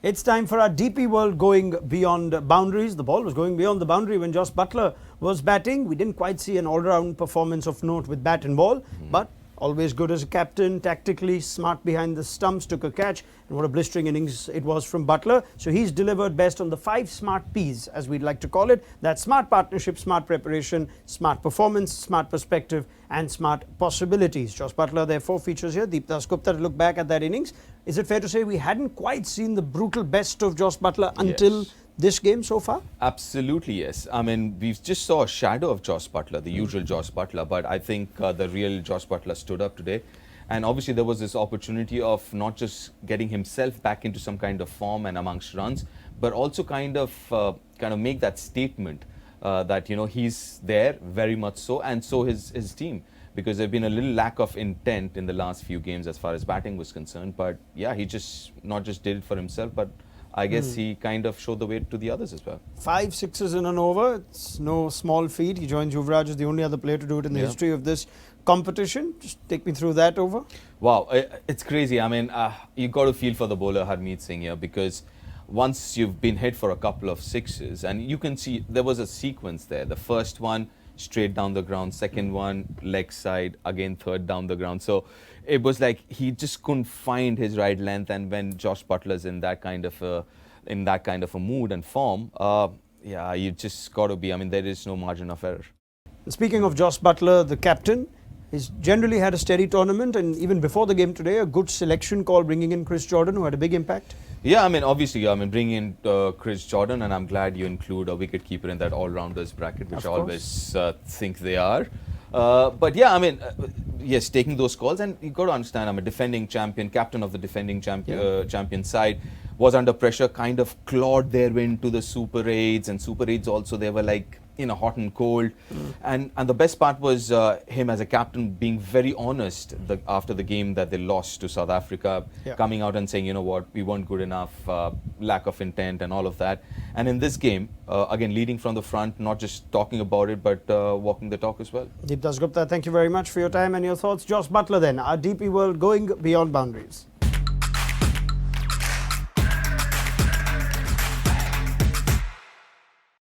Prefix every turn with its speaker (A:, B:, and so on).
A: It's time for our DP World going beyond boundaries. The ball was going beyond the boundary when Jos Buttler was batting. We didn't quite see an all-round performance of note with bat and ball, but always good as a captain, tactically smart behind the stumps, took a catch, and what a blistering innings it was from Buttler. So he's delivered best on the 5 smart Ps, as we'd like to call it. That's smart partnership, smart preparation, smart performance, smart perspective, and smart possibilities. Jos Buttler, therefore, features here. Deepdasgupta to look back at that innings. Is it fair to say we hadn't quite seen the brutal best of Jos Buttler until this game so far?
B: Absolutely, yes. I mean, we just saw a shadow of Jos Buttler, the usual Jos Buttler, but I think the real Jos Buttler stood up today. And obviously there was this opportunity of not just getting himself back into some kind of form and amongst runs, but also kind of make that statement that, you know, he's there very much so, and so his team. Because there's been a little lack of intent in the last few games as far as batting was concerned. But yeah, he just not just did it for himself, but I guess he kind of showed the way to the others as well.
A: 5 sixes in an over. It's no small feat. He joins Yuvraj as the only other player to do it in the history of this competition. Just take me through that over.
B: Wow, it's crazy. I mean, you got to feel for the bowler Harmeet Singh here, because once you've been hit for a couple of sixes, and you can see there was a sequence there. The first one straight down the ground, second one leg side, again third down the ground. So it was like he just couldn't find his right length, and when Jos Buttler's in that kind of a mood and form, yeah, you just got to be. I mean, there is no margin of error.
A: Speaking of Jos Buttler, the captain, he's generally had a steady tournament, and even before the game today, a good selection call bringing in Chris Jordan, who had a big impact.
B: Yeah, I mean, obviously, bringing in Chris Jordan, and I'm glad you include a wicket-keeper in that all-rounders bracket, which I always think they are. But yeah, I mean, yes, taking those calls, and you got to understand, I'm a defending champion, captain of the defending champion side, was under pressure, kind of clawed their way into the Super 8s, and Super 8s also, they were like, hot and cold. And the best part was him as a captain being very honest after the game that they lost to South Africa, coming out and saying, you know what, we weren't good enough, lack of intent and all of that. And in this game, again, leading from the front, not just talking about it, but walking the talk as well.
A: Deepdasgupta, thank you very much for your time and your thoughts. Jos Buttler then, our DP World going beyond boundaries.